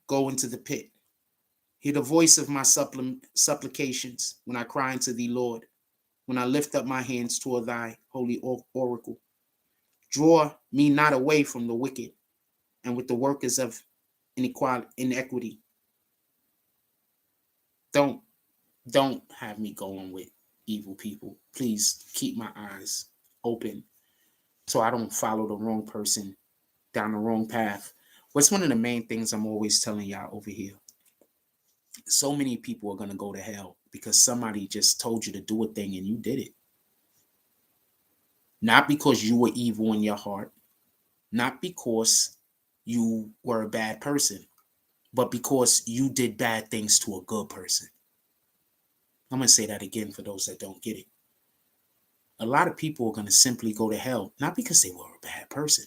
go into the pit. Hear the voice of my supplications when I cry unto thee, Lord, when I lift up my hands toward thy holy oracle. Draw me not away from the wicked and with the workers of inequity. Don't have me going with evil people. Please keep my eyes open so I don't follow the wrong person down the wrong path. What's one of the main things I'm always telling y'all over here? So many people are going to go to hell because somebody just told you to do a thing and you did it. Not because you were evil in your heart, not because you were a bad person, but because you did bad things to a good person. I'm going to say that again for those that don't get it. A lot of people are going to simply go to hell, not because they were a bad person,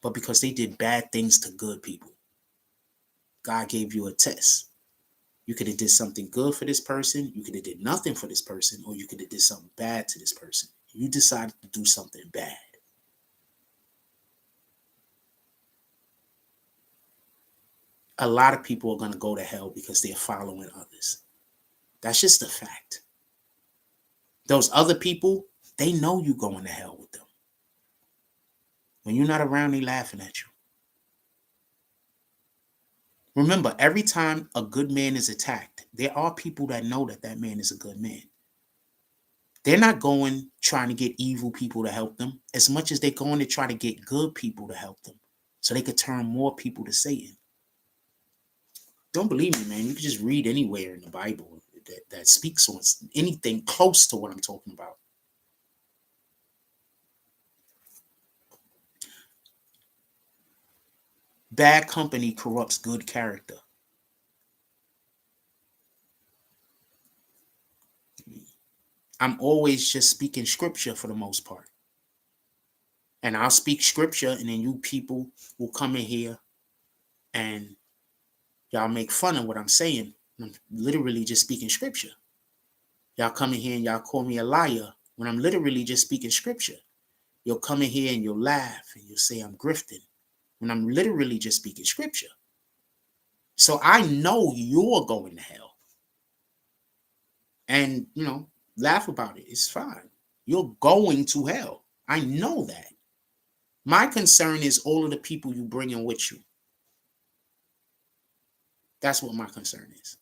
but because they did bad things to good people. God gave you a test. You could have did something good for this person. You could have did nothing for this person, or you could have did something bad to this person. You decided to do something bad. A lot of people are going to go to hell because they're following others. That's just a fact. Those other people, they know you going to hell with them. When you're not around, they laughing at you. Remember, every time a good man is attacked, there are people that know that that man is a good man. They're not going trying to get evil people to help them as much as they're going to try to get good people to help them so they could turn more people to Satan. Don't believe me, man. You can just read anywhere in the Bible that speaks on anything close to what I'm talking about. Bad company corrupts good character. I'm always just speaking scripture for the most part. And I'll speak scripture, and then you people will come in here and y'all make fun of what I'm saying. I'm literally just speaking scripture. Y'all come in here and y'all call me a liar when I'm literally just speaking scripture. You'll come in here and you'll laugh and you'll say I'm grifting when I'm literally just speaking scripture. So I know you're going to hell. And, laugh about it. It's fine. You're going to hell. I know that. My concern is all of the people you bring in with you. That's what my concern is.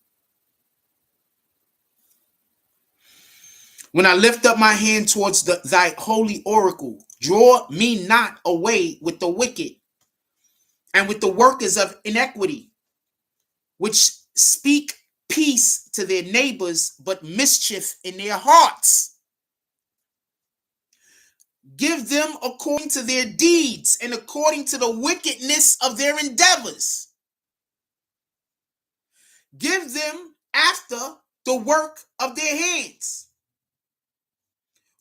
When I lift up my hand towards thy holy oracle, draw me not away with the wicked and with the workers of iniquity, which speak peace to their neighbors, but mischief in their hearts. Give them according to their deeds and according to the wickedness of their endeavors. Give them after the work of their hands.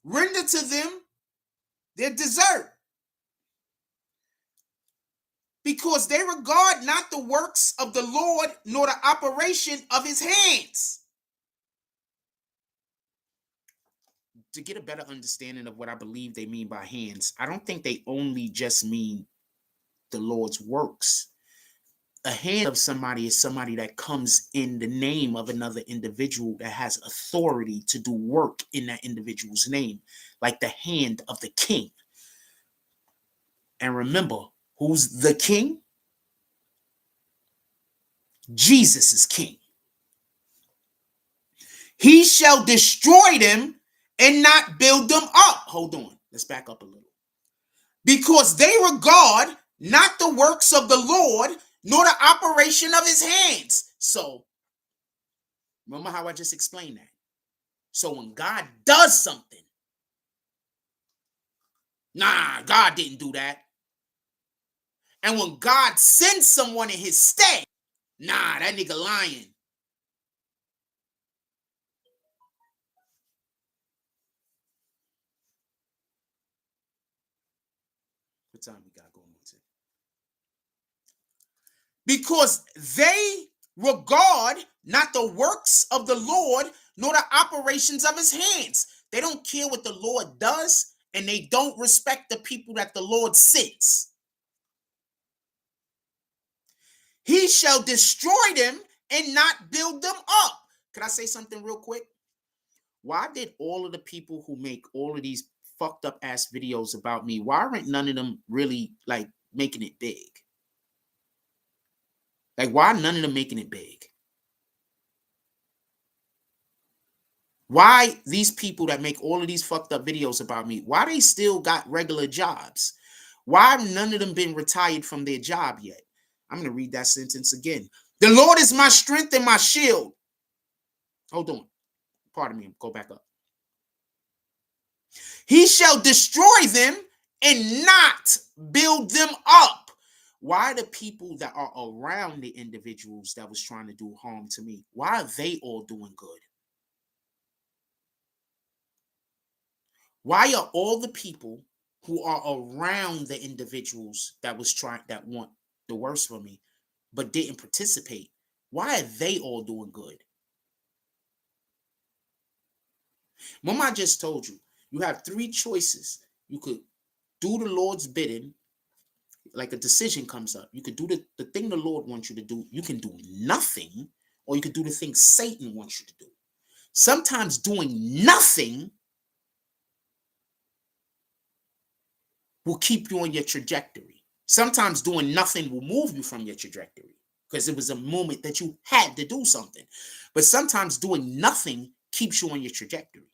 Render to them their desert. because they regard not the works of the Lord, nor the operation of his hands. To get a better understanding of what I believe they mean by hands, I don't think they only just mean the Lord's works. A hand of somebody is somebody that comes in the name of another individual that has authority to do work in that individual's name, like the hand of the king. And remember, who's the king? Jesus is king. He shall destroy them and not build them up. Hold on, let's back up a little. Because they regard not the works of the Lord, nor the operation of his hands. So, remember how I just explained that? So when God does something, nah, God didn't do that. And when God sends someone in his stead, nah, that nigga lying. What time we got going on today? Because they regard not the works of the Lord, nor the operations of his hands. They don't care what the Lord does, and they don't respect the people that the Lord sends. He shall destroy them and not build them up. Can I say something real quick? Why did all of the people who make all of these fucked up ass videos about me, why aren't none of them really like making it big? Like, why none of them making it big? Why these people that make all of these fucked up videos about me, why they still got regular jobs? Why have none of them been retired from their job yet? I'm going to read that sentence again. The Lord is my strength and my shield. Hold on. Pardon me. Go back up. He shall destroy them and not build them up. Why are the people that are around the individuals that was trying to do harm to me, why are they all doing good? Why are all the people who are around the individuals that want the worst for me, but didn't participate, why are they all doing good? Mama, I just told you, you have three choices. You could do the Lord's bidding, like a decision comes up. You could do the thing the Lord wants you to do. You can do nothing, or you could do the thing Satan wants you to do. Sometimes doing nothing will keep you on your trajectory. Sometimes doing nothing will move you from your trajectory because it was a moment that you had to do something. But sometimes doing nothing keeps you on your trajectory.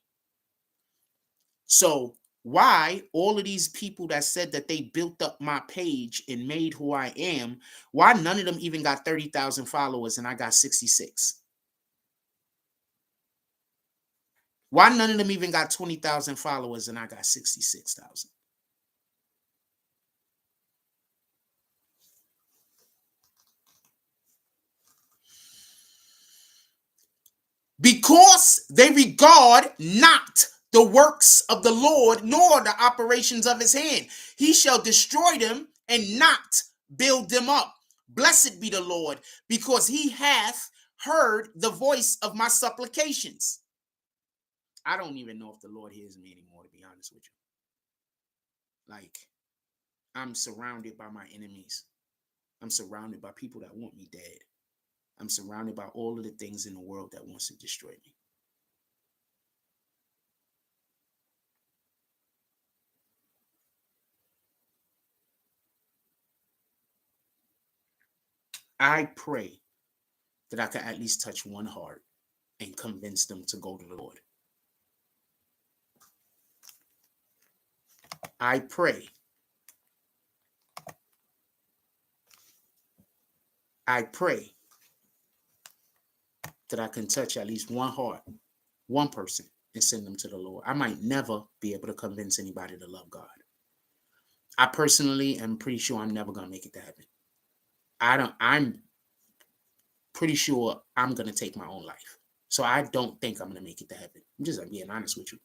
So why all of these people that said that they built up my page and made who I am, why none of them even got 30,000 followers and I got 66? Why none of them even got 20,000 followers and I got 66,000? Because they regard not the works of the Lord, nor the operations of his hand. He shall destroy them and not build them up. Blessed be the Lord, because he hath heard the voice of my supplications. I don't even know if the Lord hears me anymore, to be honest with you. Like, I'm surrounded by my enemies. I'm surrounded by people that want me dead. I'm surrounded by all of the things in the world that wants to destroy me. I pray that I could at least touch one heart and convince them to go to the Lord. I pray. I pray that I can touch at least one heart, one person, and send them to the Lord. I might never be able to convince anybody to love God. I personally am pretty sure I'm never going to make it to heaven. I'm pretty sure I'm going to take my own life. So I don't think I'm going to make it to heaven. I'm just being honest with you.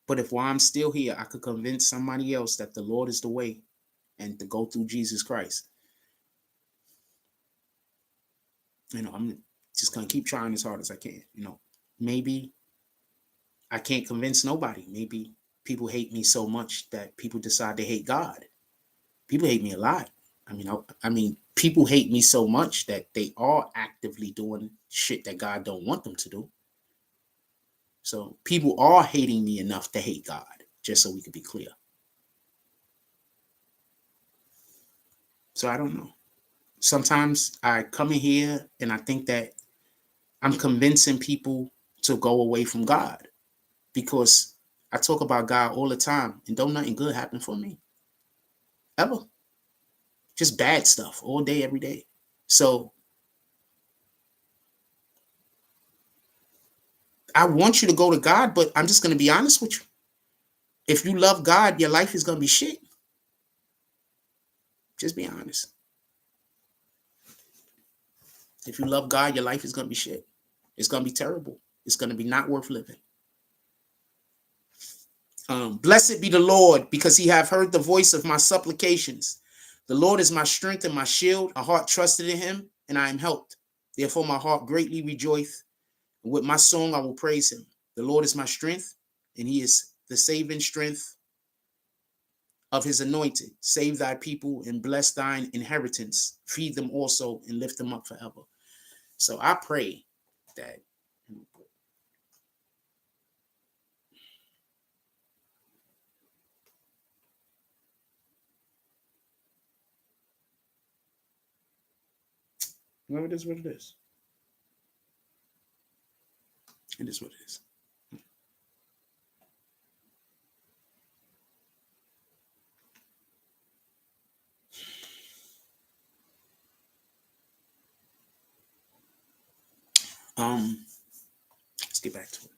But if while I'm still here, I could convince somebody else that the Lord is the way and to go through Jesus Christ. I'm just going to keep trying as hard as I can. Maybe I can't convince nobody. Maybe people hate me so much that people decide they hate God. People hate me a lot. People hate me so much that they are actively doing shit that God don't want them to do. So people are hating me enough to hate God, just so we could be clear. So I don't know. Sometimes I come in here and I think that I'm convincing people to go away from God because I talk about God all the time and don't nothing good happen for me. Ever. Just bad stuff all day, every day. So I want you to go to God, but I'm just going to be honest with you. If you love God, your life is going to be shit. Just be honest. If you love God, your life is going to be shit. It's going to be terrible. It's going to be not worth living. Blessed be the Lord, because he have heard the voice of my supplications. The Lord is my strength and my shield. My heart trusted in him, and I am helped. Therefore my heart greatly rejoiceth, and with my song I will praise him. The Lord is my strength, and he is the saving strength of his anointed. Save thy people and bless thine inheritance. Feed them also and lift them up forever. So I pray that well, it is what it is. It is what it is. Let's get back to it.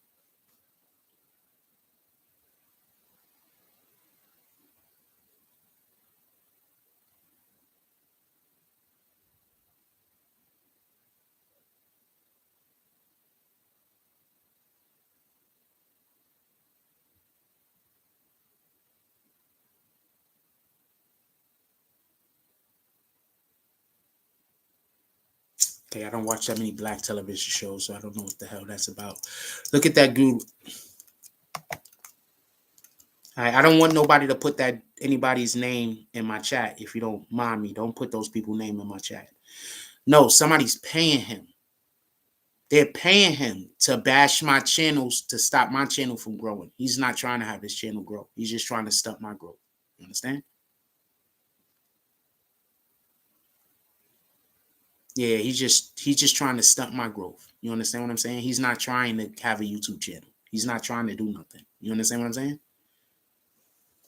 Okay, I don't watch that many black television shows, so I don't know what the hell that's about. Look at that dude. I don't want nobody to put anybody's name in my chat. If you don't mind me, don't put those people's name in my chat. No, somebody's paying him. They're paying him to bash my channels to stop my channel from growing. He's not trying to have his channel grow. He's just trying to stunt my growth. You understand? Yeah, he's just trying to stunt my growth. You understand what I'm saying? He's not trying to have a YouTube channel. He's not trying to do nothing. You understand what I'm saying?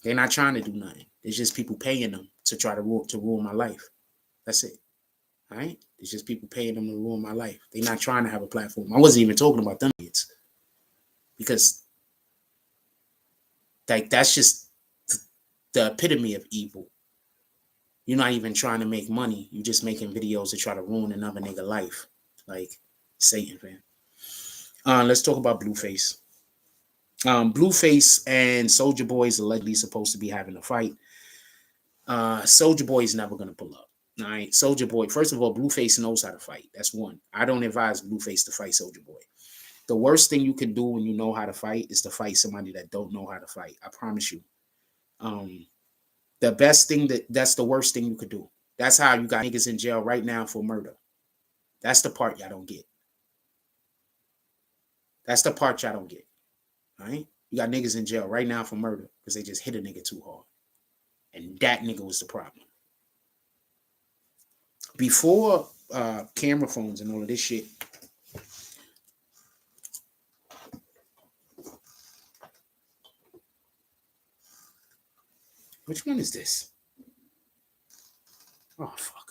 They're not trying to do nothing. It's just people paying them to try to ruin my life. That's it. All right? It's just people paying them to ruin my life. They're not trying to have a platform. I wasn't even talking about them kids because that's just the epitome of evil. You're not even trying to make money. You're just making videos to try to ruin another nigga life. Like Satan, man. Let's talk about Blueface. Blueface and Soulja Boy is allegedly supposed to be having a fight. Soulja Boy is never going to pull up. All right. Soulja Boy, first of all, Blueface knows how to fight. That's one. I don't advise Blueface to fight Soulja Boy. The worst thing you can do when you know how to fight is to fight somebody that don't know how to fight. I promise you. The best thing that's the worst thing you could do. That's how you got niggas in jail right now for murder. That's the part y'all don't get. That's the part y'all don't get. All right? You got niggas in jail right now for murder because they just hit a nigga too hard. And that nigga was the problem. Before camera phones and all of this shit, which one is this? Oh, fuck.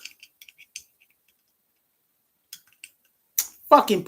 Fucking